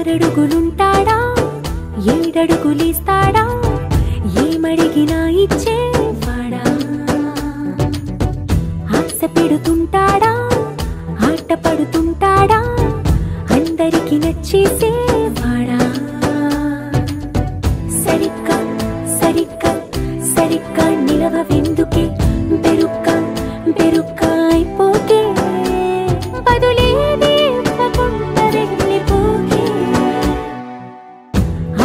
ఆరడుగులుంటాడా ఏడడుగులిస్తాడా ఏమడిగినా ఇచ్చేవాడా ఆశ పెడుతుంటాడా ఆట పడుతుంటాడా అందరికి నచ్చేసేవాడా సరిగ్గా సరిగ్గా సరిగ్గా నిలవెందుకే బెరుక్క బెరుక్క అయిపోకే బదులేది ఇవ్వకుండా వెళ్ళిపోకే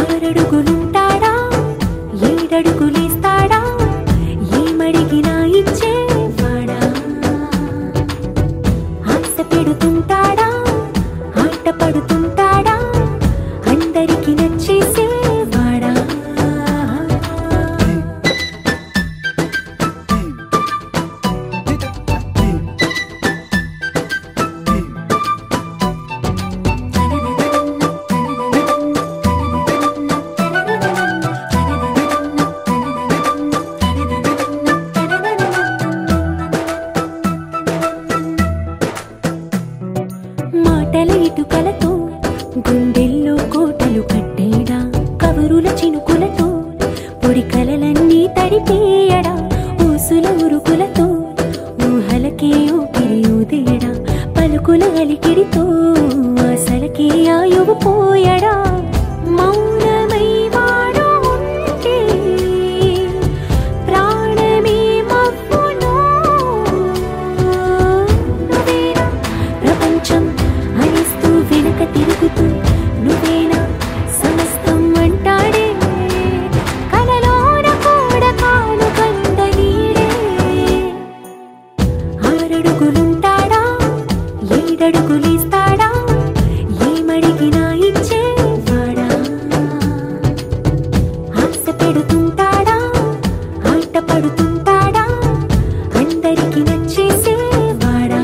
ఆరడుగులుంటాడా ఏడడుగులిస్తాడా ఏమడిగినా ఇచ్చేవాడా ఆశ పెడుతుంటాడా ఆట పడుతుంటాడా అందరికి నచ్చేసేవాడా మాటల ఇటుకలతో గుండెల్లో కోటలు కట్టేడా కబురుల చినుకులతో పొడి కలలన్నీ తడిపేయడా ఊసుల ఉరుకులతో ఊహలకే ఊపిరి ఊదేయడా పలుకుల అలికిడితో ఆశలకే ఆయువు పోయడా మౌనమై వాడు ఉంటే ప్రాణమే మవ్వునో నువ్వేనా ప్రపంచం అనిస్తూ వెనక తిరుగుతూ నువ్వేనా సమస్తం అంటాడే కలలోన కూడా కాను కంద నీడే ఆరడుగులుంటాడా ఏడడుగులిస్తాడా ఏమడిగినా ఇచ్చేవాడా ఆశ పెడుతుంటాడా ఆట పడుతుంటాడా అందరికి నచ్చేసేవాడా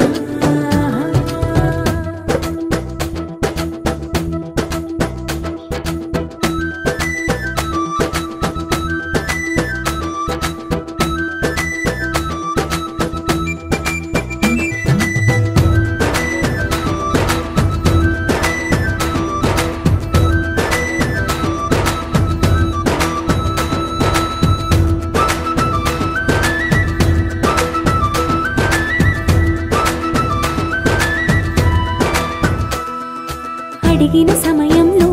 అడిగిన సమయంలో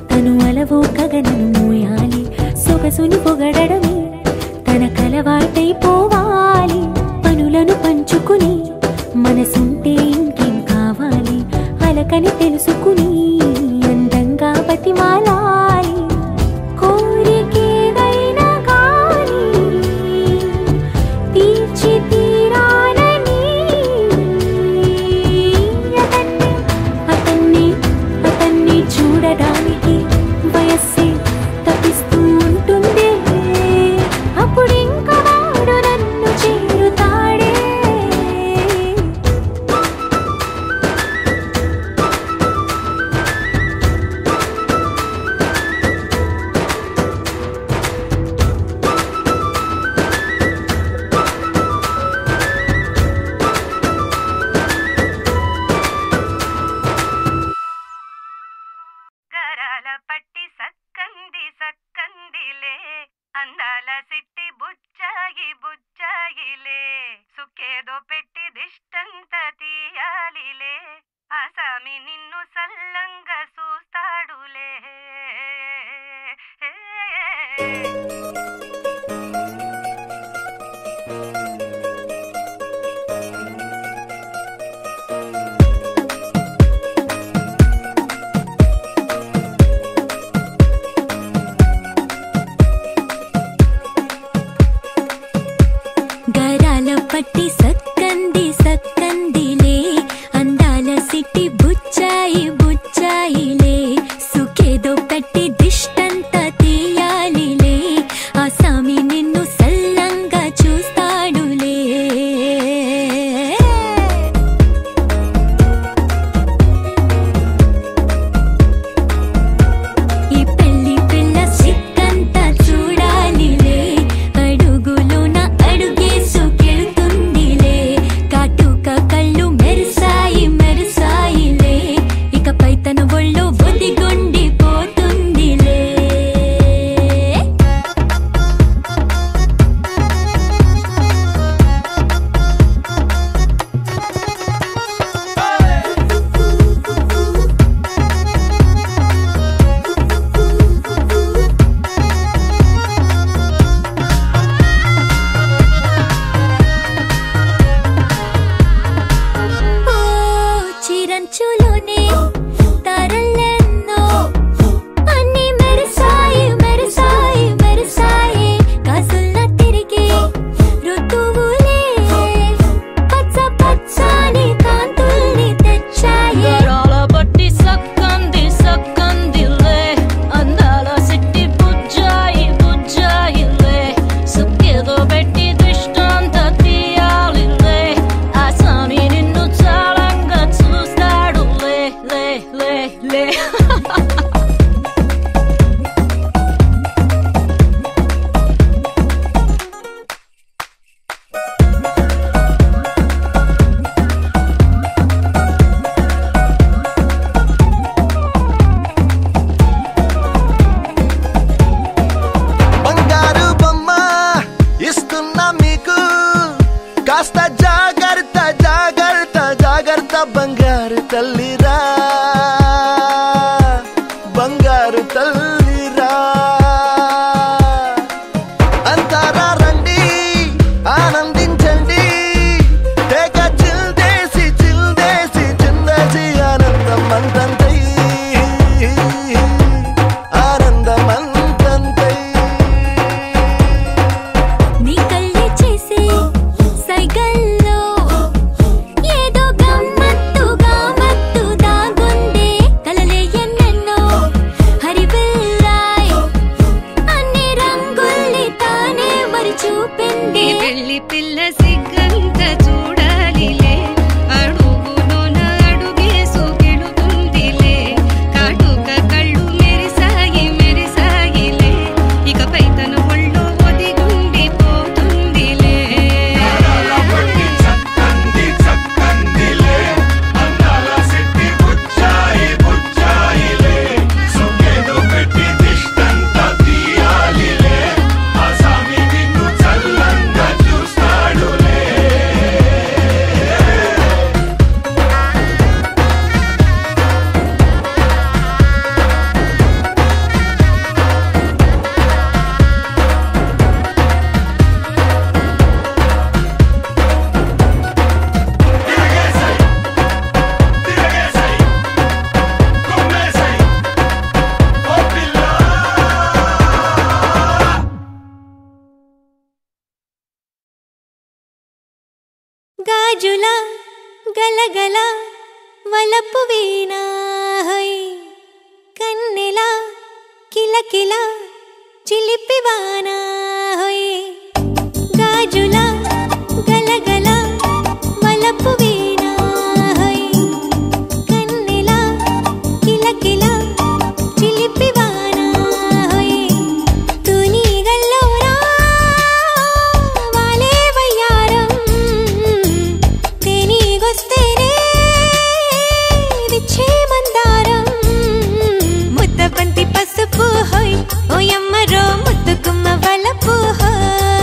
తను అలవో గగనను మోయాలి సొగసుని పొగడమే తన కలవాటైపోవాలి పనులను పంచుకుని మనసుంటే ఇంకేం కావాలి అలకని తెలుసుకుని అందంగా బతిమాలాలి కోరికేదైనా గాని తీర్చి తీరాలని అతన్ని చూడడానికి వయస్సే తప్పిస్తూ ఉంటుంది అప్పుడింక వాడు నన్ను చేరుతాడే గరాల పట్టి సక్కంది సక్కందిలే అందాల సిట్టి బుచ్చాయి బుచ్చాయిలే సుక్కేదో పెట్టి దిష్టంత తీయాలిలే ఆసామి నిన్ను సల్లంగా చూస్తాడులే గరాల పట్టి సక్కంది సక్కందిలే అందాల సిట్టి బుచ్చాయి బుచ్చాయిలే గలగల వలపు వీణ హోయ్ కన్నెల కిలకిల చిలిపివాన హోయ్ గాజుల గలగల వలపు వీణ హోయ్ కన్నెల కిలకిల చిలిపివాన హోయ్ తుని గల్లోరా వాలే వయ్యారం తేని గొస్తేనే విచ్చే మందారం ముద్దబంతి పసుపు హోయ్ ఓయమ్మరో ముద్దుగుమ్మ వలపు హోయ్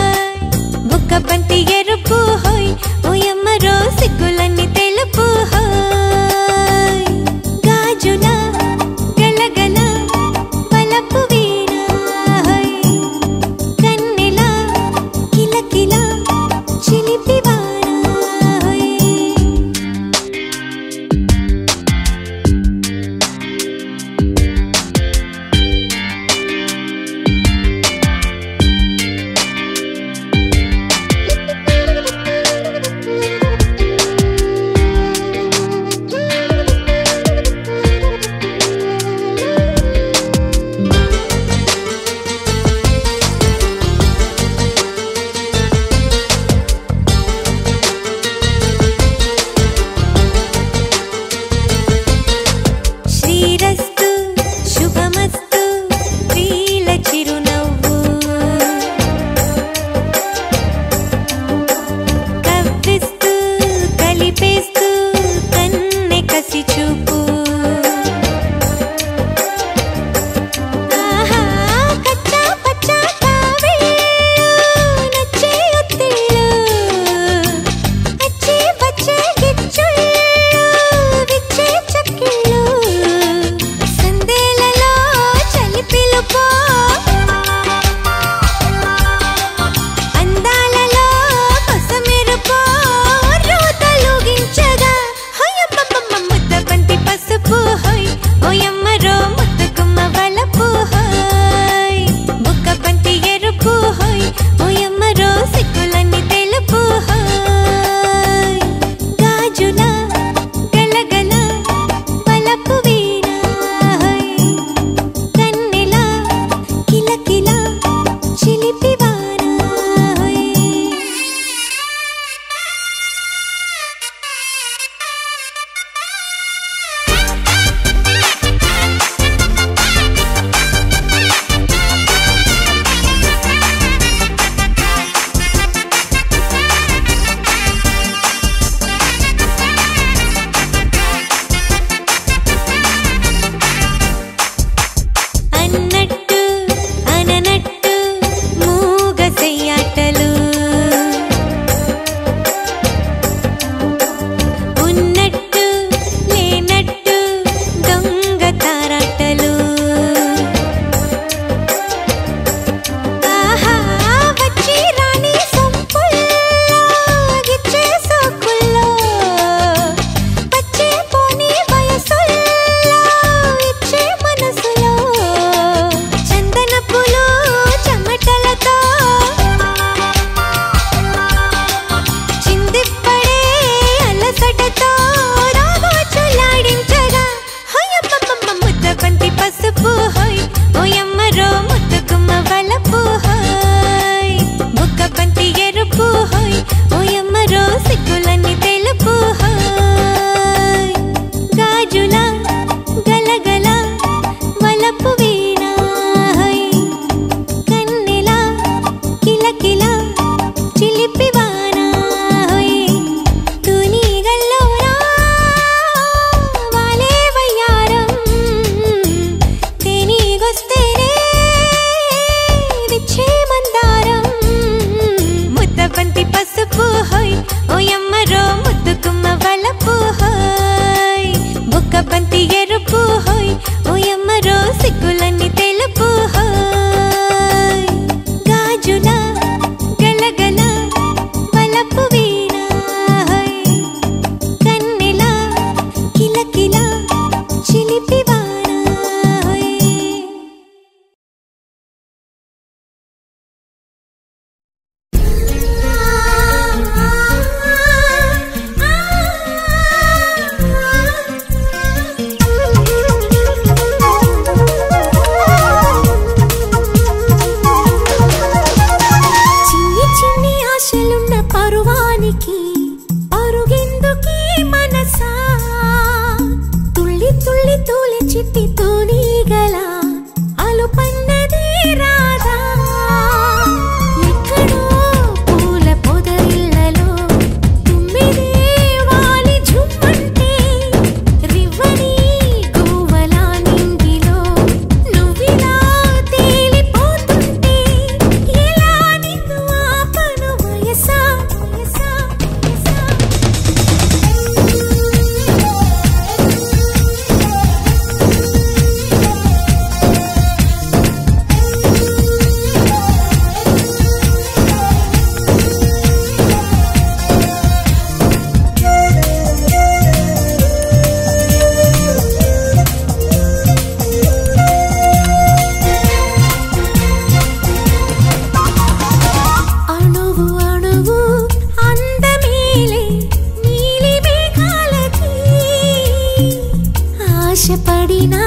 పడినా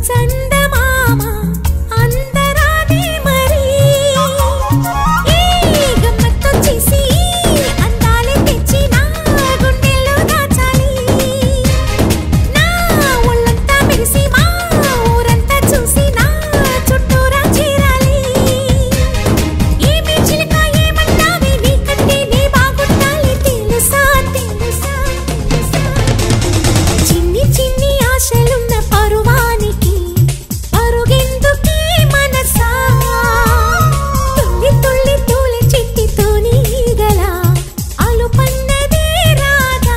చందమామ అందరాదే మరి ఈ గమ్మత్తు చేసి అందాలే తెచ్చి నా గుండెల్లో దాచాలి నా ఒళ్ళంతా మెరిసి మా ఊరంతా చూసి నా చుట్టూరా చేరాలి ఏమి చిలక ఏమంటావే నీకంటే నీ బాగుండాలి తెలుసా తెలుసా తెలుసా చిన్ని చిన్ని ఆశలున్న పరువానికి పరుగెందుకే మనసా తుల్లి తుల్లి తూలి చిట్టితో నీగల అలుపన్నదే రాదా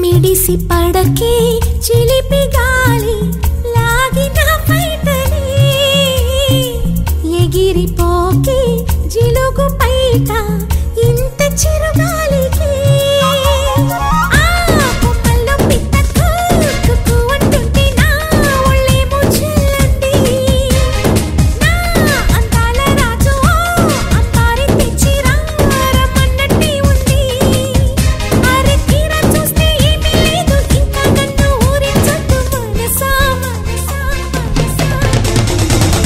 మిడిసి పడకే చిలిపి గాలి లాగిన పైటని ఎగిరిపోకే జిలుగు పైట ఇంత చిరుగాలికి ఆ కొమ్మల్లో పిట్ట కుక్కు అంటుంటే నా ఒళ్ళేమో చల్లండి నా అందాల రాజు అంబారి తెచ్చి రమ్మన్నట్టే ఉంది అరే తీరా చూస్తే ఏమీ లేదు ఇంకా నన్ను ఊరించొద్దు మనసా మనసా మనసా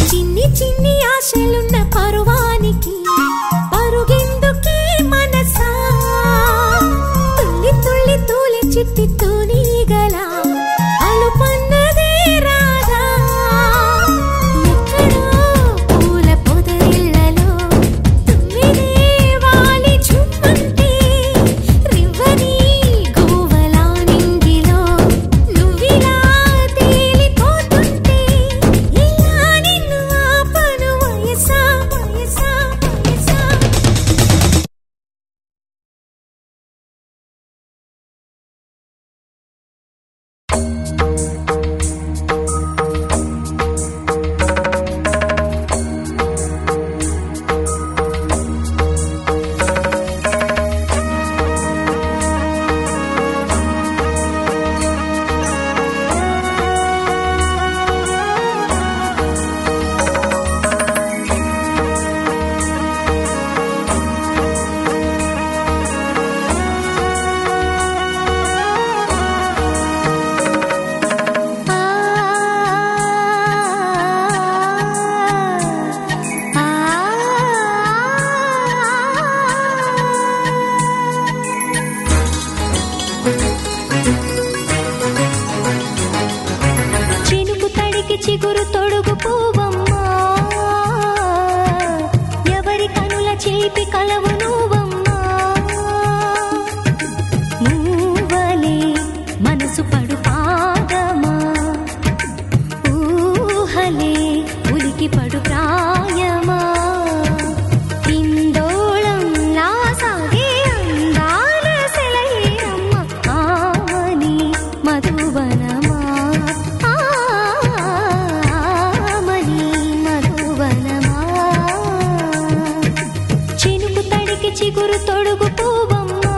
చిన్ని చిన్ని ఆశలున్న పరువానికి పరుగెందుకే మనసా తుల్లి తుల్లి తూలి చిట్టితో నీగల అలుపన్నదే రాదా ఎక్కడో పూల పొదరిళ్ళలో తుమ్మిదే వాలి చుమ్మంటే రివ్వని గోవలా నింగిలో నువ్విలా తేలిపోతుంటే ఇలా నిన్ను ఆపను వయసా వయసా వయసా చినుకు తడికి చిగురు తొడుగు పూవమ్మా ఎవరి కనుల చేపి కలవు నువ్వమ్మా నువ్వలే మనసు పడు పాదమా ఊహలే ఉలికి పడు ప్రాయమా ఇందోళం నా సాగే అందాల సెలయేరమ్మ ఆమని మధువనమా ఆమని మధువనమా చినుకు తడికి చిగురు తొడుగు పూవమ్మా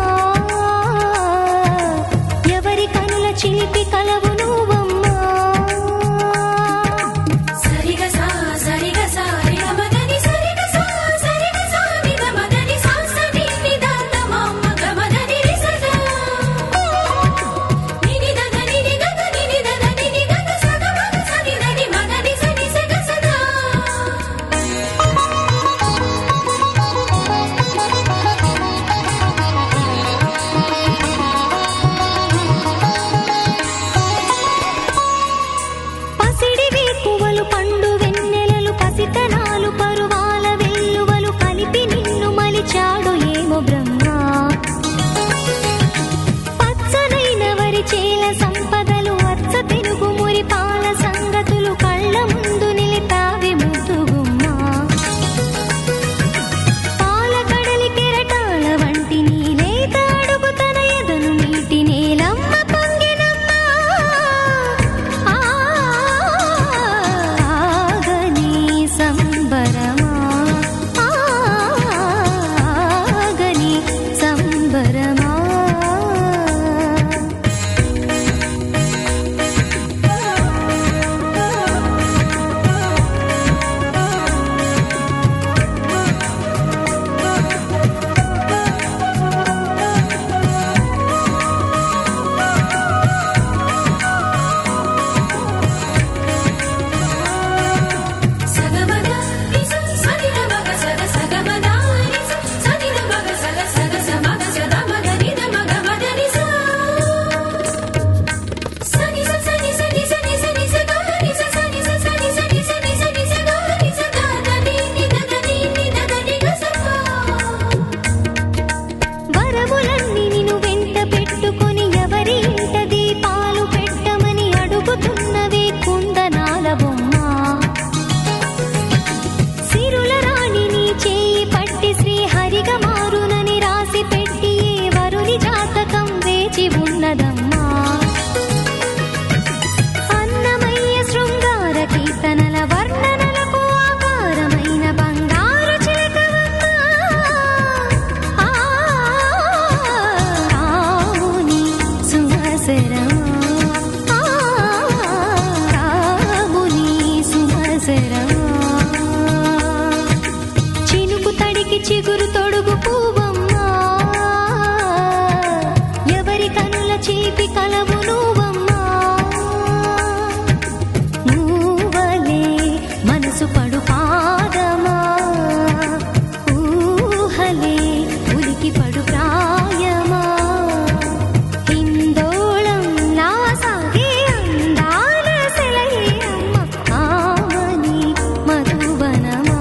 ఎవరి కనుల చిలిపి కలవు నువ్వమ్మా సరిగా సా సరిగా సా రిగమదని సరిగా సా సరిగా సా నిగమదని సా సని నిదాన మమ్మ గమదని రిసగా నిని దగ నిని దగ నిని దగ నిని దగ సగ మగ సని దని మగని సని సగ సదా పసిడి వేకువలు పండు వెన్నెలలు పసితనాలు పరువాల వెల్లువలు కలిపి నిన్ను మలిచాడు ఏమో బ్రహ్మ పచ్చనైన వరి చేల సంపదలు వచ్చ తెనుగు మురి పాల సంగతులు కళ్ళ ముందు నిలిపావి ముద్దుగుమ్మ మనసు పడు పాదమా ఊహలే ఉలికి పడు ప్రాయమా హిందోళం నా సాగే అందాల సెలయేరమ్మ ఆమని మధువనమా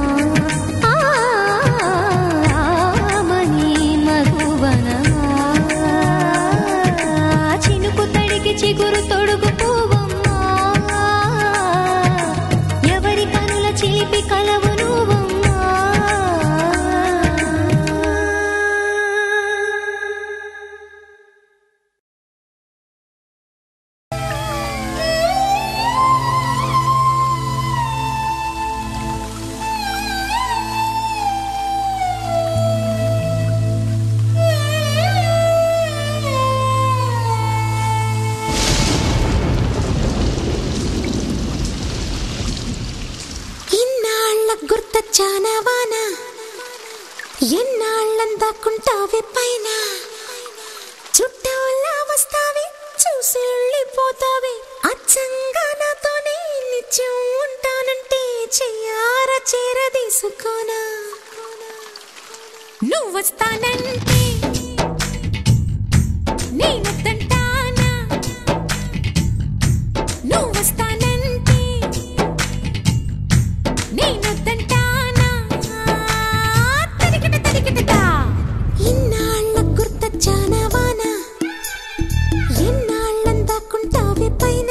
ఆమని మధువనమా చినుకు తడికి చిగురు తొడుగు పువ్వమ్మా ఎవరి కనుల చిలిపి కలవు నువ్వమ్మా గుర్తొచ్చానవానా ఎన్నాళ్ళందాకుంటావే పైన చుట్టూలా వస్తావే చూసి వెళ్ళిపోతావే అచ్చంగా నాతోనే నిత్యం ఉంటానంటే చెయ్యార చేరదీసుకోనా నువ్వు వస్తానంటే నేనొద్దంటానా నువ్వు వస్తానంటే నేనొద్దంటానా తరికిట తరికిటదా ఇన్నాళ్ళ గుర్తొచ్చానవానా ఎన్నాళ్ళందాకుంటావే పైన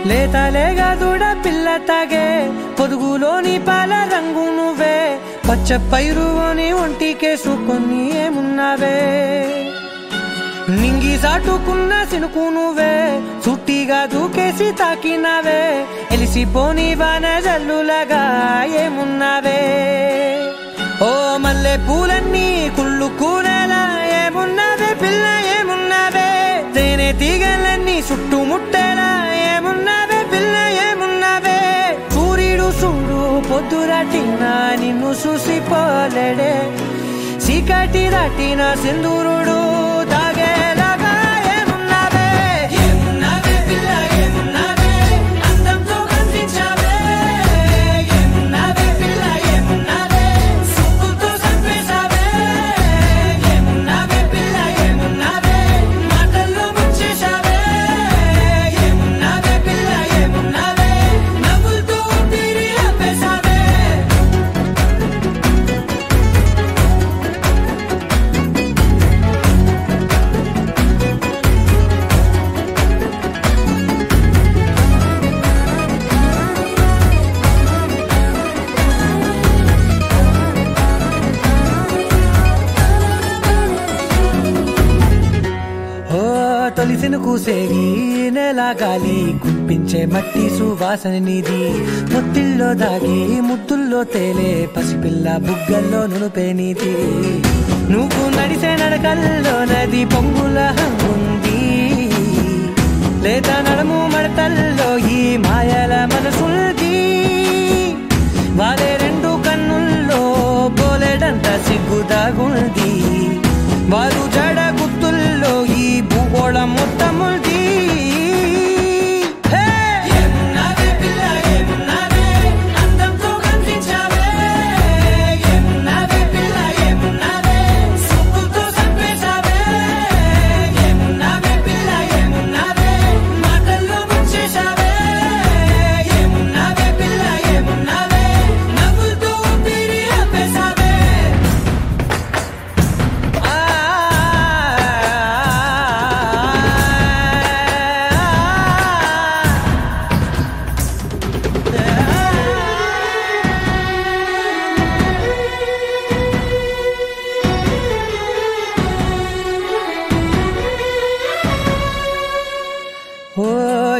లేతలేగా దూడ పిల్ల తాగే పొదుగులోని పాల రంగు నువ్వే పచ్చ పైరుని ఒంటికేసుకొని ఏమున్నావే నింగి సాటుకున్న సినుకు నువ్వే చుట్టిగా దూకేసి తాకినావే ఎలిసిపోని వాన జల్లులాగా ఏమున్నావే ఓ మల్లె పూలన్నీ కుళ్ళు కూనేలా ఏమున్నావే పిల్ల ఏమున్నావే తేనె తీగలన్నీ చుట్టుముట్టేలా ఏమున్నావే పిల్ల ఏమున్నావే సూర్యుడు చూడు పొద్దురాటిన నిన్ను చూసిపోలేడే చీకటి దాటిన సింధూరుడు తాగేలాగా ఏమున్నావే ఏమున్నావే పిల్ల ఏమున్నావే అందంతో కనిపించావే ఏమున్నావే పిల్ల ఏమున్నావే సుక్కుతో చంపేశావే ఏమున్నావే పిల్ల ఏమున్నావే మాటల్లో ముంచేశావే ఏమున్నావే పిల్ల ఏమున్నావే నవ్వులతో ఊపిరి ఆపేశావే పూసేగి నెల గాలి కుప్పించే మట్టి సువాసన నిధి ముత్తిల్లో దాగి ముద్దుల్లో తేలే పసిపిల్ల బుగ్గల్లో నునుపే నీతి నువ్వు నడిసే నడకల్లో నది పొంగుల హంగుంది లేత నడుము మడతల్లో ఈ మాయల మనసుంది వారే రెండు కన్నుల్లో బోలెడంత సిగ్గుదాగుంది వారు జడ గుత్తుల్లో ఈ భూగోళం మొత్తముంది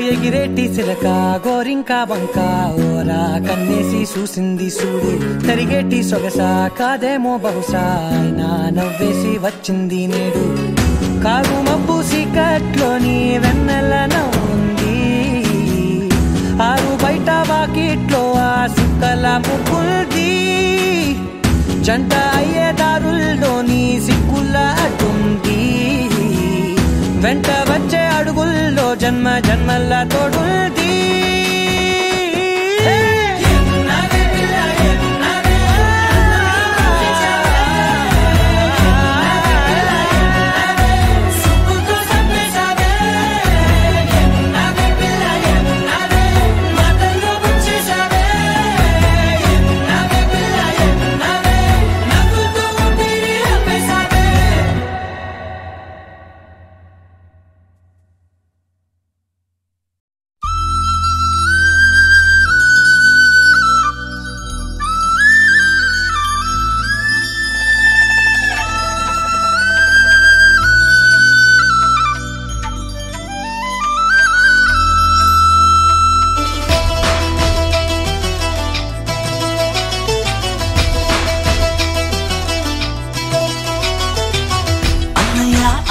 ఎగిరేటి సిలక గోరింక వంక ఓరా కన్నేసి చూసింది చూడు తరిగేటి సొగస కాదేమో బహుశా అయినా నవ్వేసి వచ్చింది నేడు కారు మబ్బు సీకట్లోని వెన్నెల నవ్వుంది ఆరు బయట వాకిట్లో ఆ సుక్కల ముగ్గుల్ది జంట అయ్యే దారుల్లోని సిక్కుల అడ్డుంది వెంట వచ్చే అడుగుల్లో జన్మ జన్మల్ల తోడుంది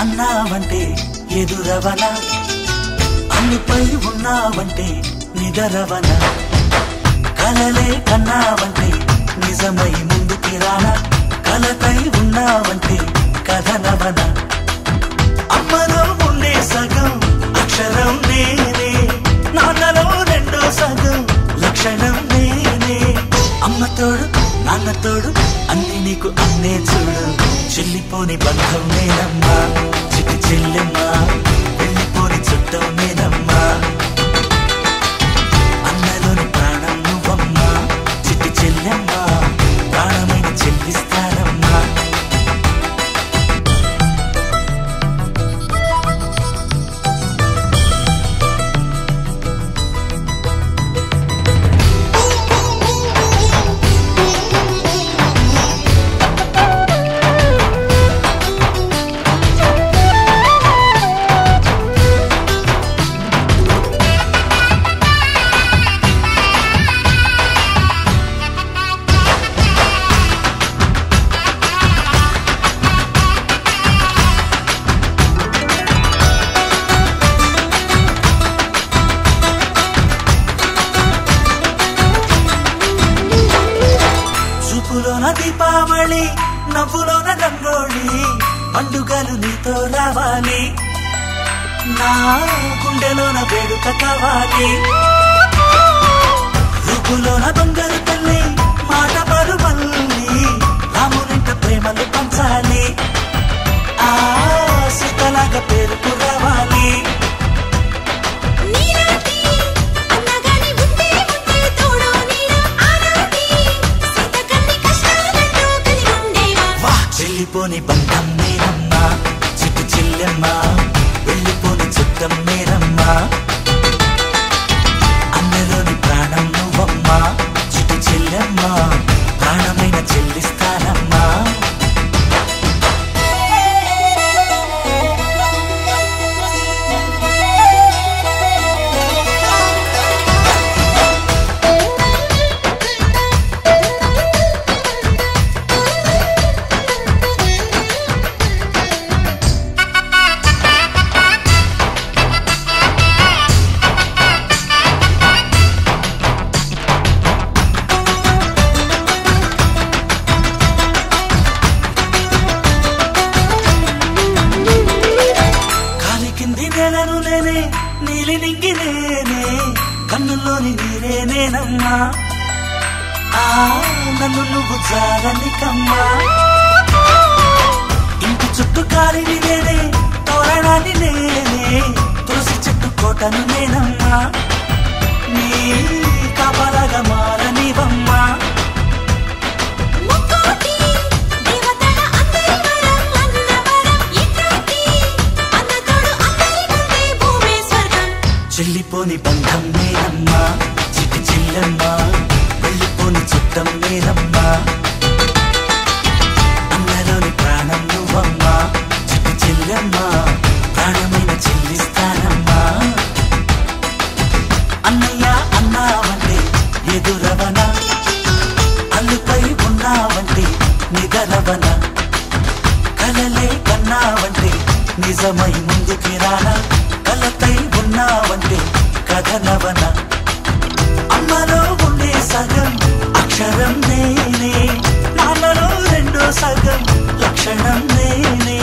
అన్నావంటే ఎదురవన అన్నిపై ఉన్నావంటే నిదరవన కలలే కన్నావంటే నిజమై ముందుకి రానా కలతై ఉన్నావంటే కథనవన అమ్మలో ఉండే సగం అక్షరం నేనే నాన్నలో రెండో సగం లక్షణం నేనే అమ్మతోడు నాన్నతోడు అన్ని నీకు అన్నే చూడు చెల్లిపోని బంధం నేనమ్మా చిట్టి చెల్లెమ్మా వెళ్ళిపోని చుట్టం నేనమ్మా అన్నలోని ప్రాణం నువ్వమ్మా చిట్టి చెల్లెమ్మా ప్రాణమైన చెల్లిస్తానమ్మా దీపావళి నవ్వులోన రంగోళి పండుగలు నీతో రావాలి నా గుండెలోన వేడుక కావాలి రూపులోన దొంగలు తల్లి మాట పరువల్లి రామునింట ప్రేమలు పంచాలి ఆ సీతలాగా పేరుకు రావాలి వెళ్ళిపోని బంధం నేనమ్మా చిట్టి చెల్లెమ్మా వెళ్ళిపోని చుట్టం నేనమ్మా అన్నలోని ప్రాణం నువ్వమ్మా చిట్టి చెల్లెమ్మా ప్రాణమైన చెల్లిస్తానమ్మా ఆ నన్ను నువ్వు జాలని కమ్మా ఇంటి చుట్టూ కాలిని నేనే తోరణాన్ని నేనే తులసి చెట్టు కోటను నేనమ్మా నీ కాపలాగా మారనివమ్మా చెల్లిపోని బంధం నేనమ్మా చిట్టి చెల్లెమ్మా వెళ్ళిపోని చుట్టం నేనమ్మా అన్నలోని ప్రాణం నువ్వమ్మా చిట్టి చెల్లెమ్మా ప్రాణమైన చెల్లిస్తానమ్మా అన్నయ్య అన్నావంటే ఎదురవన అల్లుపై ఉన్నావంటే నిగరవన కలలే కన్నావంటే నిజమై ముందుకి రానా కలతై ఉన్నావంటే కథనవన అమ్మలో ఉండే సగం అక్షరం నేనే నాన్నలో రెండో సగం లక్షణం నేనే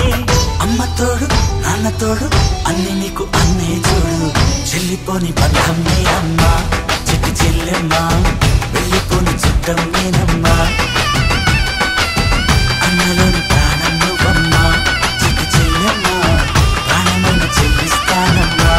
అమ్మ తోడు నాన్న తోడు అన్ని నీకు అన్నే చూడు చెల్లిపోని బంధం నేనమ్మా చిట్టి చెల్లెమ్మా వెళ్ళిపోని చుట్టం నేనమ్మా అన్నలోని ప్రాణం నువ్వమ్మా చిట్టి చెల్లెమ్మా ప్రాణమైన చెల్లిస్తానమ్మా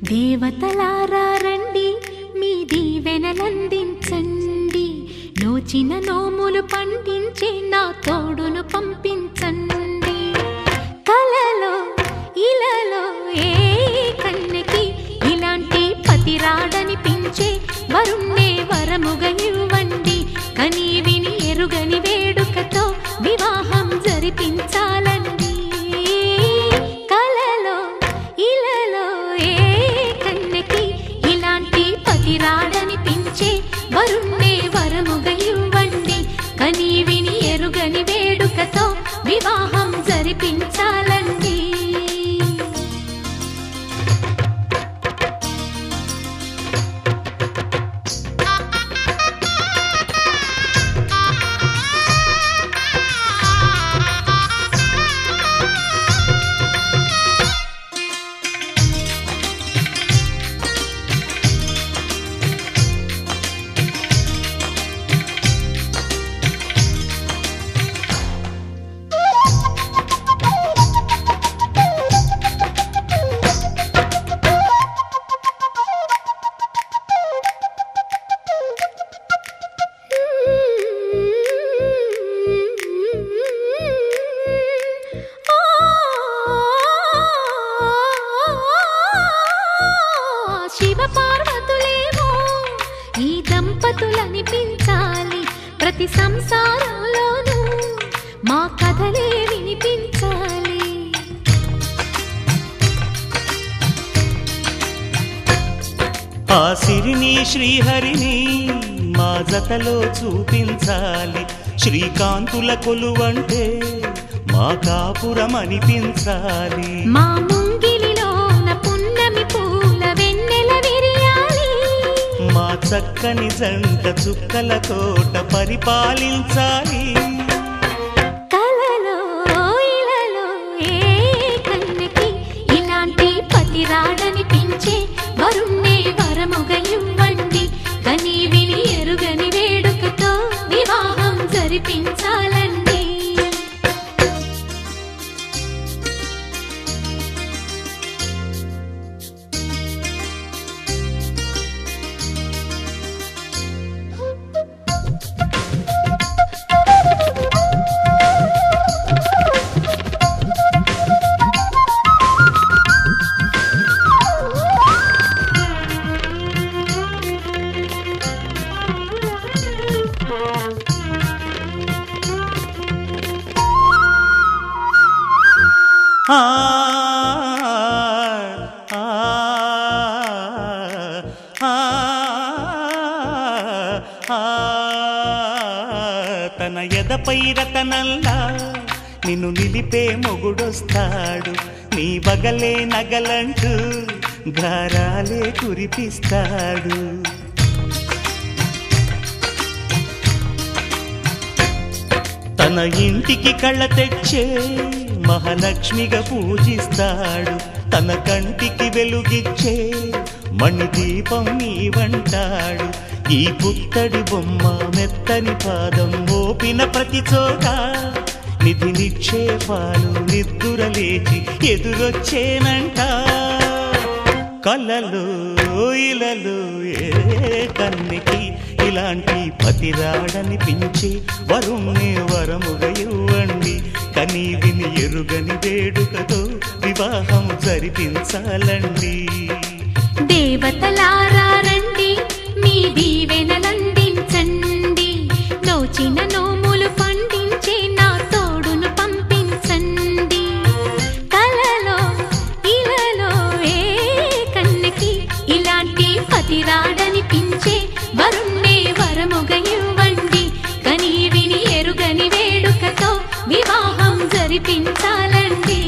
దేవతలారా రండి మీ దీవెనలందించండి నోచిన నోములు పండించే నా తోడును పంపించండి కలలో ఇలలో ఏ కన్నెకి ఇలాంటి పతి రాడనిపించే వరుణ్ణే వరముగా ఇవ్వండి కని విని ఎరుగని వేడుకతో వివాహం జరిపించాలండి కలలో ఇలలో ఏ కన్నెకి ఇలాంటి పతి రాడనిపించే వరుణ్ణే వరముగా ఇవ్వండి కని విని ఎరుగని వేడుకతో వివాహం జరిపించాలండి ప్రతి సంసారంలోనూ మా కథలే వినిపించాలి ఆ సిరిని శ్రీహరిని మా జతలో చూపించాలి శ్రీకాంతుల కొలువంటే మా కాపురం అనిపించాలి మా ముంగిలిలోన పున్నమి పూల వెన్నెల విరియాలి మా చక్కని జంట చుక్కల తోట పరిపాలించాలి కలలో ఇలలో ఏ కన్నెకి ఇలాంటి పతి రాడనిపించే వరుణ్ణే వరముగా ఇవ్వండి కని విని ఎరుగని వేడుకతో వివాహం జరిపించాలండి తన ఎదపై రతనల్లా నిన్ను నిలిపే మొగుడొస్తాడు. నీ బగలే నగలంటూ గారాలే కురిపిస్తాడు. తన ఇంటికి కళ్ళ తెచ్చే మహాలక్ష్మిగా పూజిస్తాడు. తన కంటికి వెలుగిచ్చే మణిదీపం నీవంటాడు. ఈ పుత్తడి బొమ్మ మెత్తని పాదం మోపిన ప్రతి చోట నిధి నిక్షేపాలు నిద్దురలేచి ఎదురొచ్చేనంట. కలలో ఇలలో ఏ కన్నికి ఇలాంటి పతిరాడనిపించే వరుణ్ణి వరముగా ఇవ్వండి. కనీ విని ఎరుగని వేడుకతో వివాహం జరిపించాలండి. దేవతలారా రండి, మీ దీవెనలందించండి. నోచిన నోములు పండించే నా తోడును పంపించండి. కలలో ఇలలో ఏ కన్నకి ఇలాంటి పతిరాడనిపించే వరుణ్ణే వరముగా ఇవ్వండి. కనీ విని ఎరుగని వేడుకతో వివాహం జరిపించాలండి.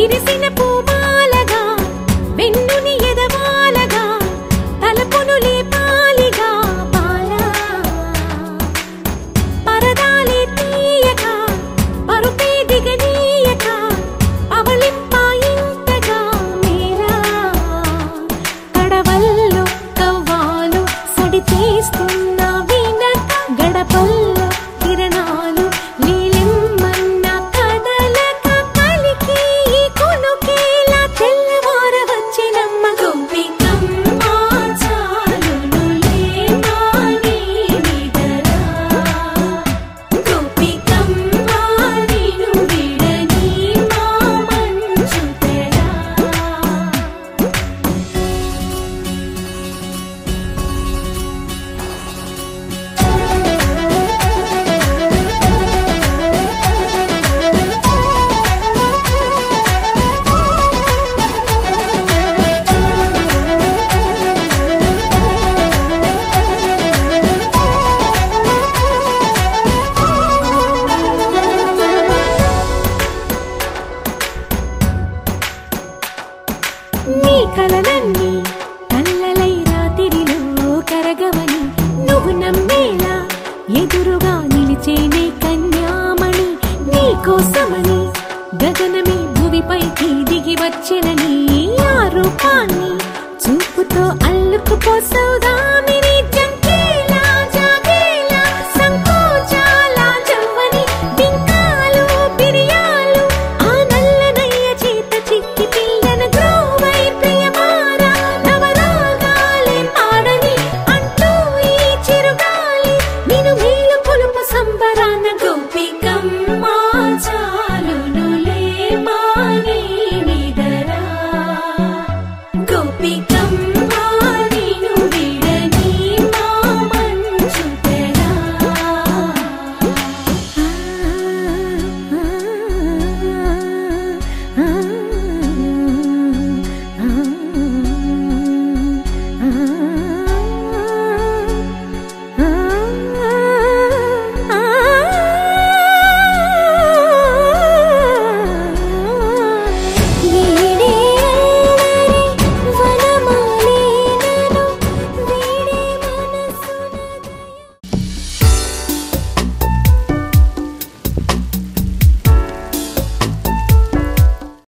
విరిసిన పూమాలగా వెన్నుని ఎదవాలగా తలపును లేపాలిగా బాలా పరదాలే తీయక పరుపే దిగనీయక అవలింపాయింతగా మేరా కడవల్లో కవ్వాలు సడి చేస్తున్న వీణక గడపల్లో కిరణాలు నీలిమ్మన్న కదలక కలికి ఈ కొనుకేలా తెల్లవార వచ్చినమ్మ గోపికమ్మ చాలునులే మాని విడరా గోపికమ్మ నిను విడని మా మంచు తెరా నీ కలలన్నీ కల్లలై రాత్రిలో కరగవని నువ్వు నమ్మేలా ఎదురుగా నిలిచేనే కన్యామణి నీ కోసమని గగనమే భూమిపైకి దిగి వచ్చెనని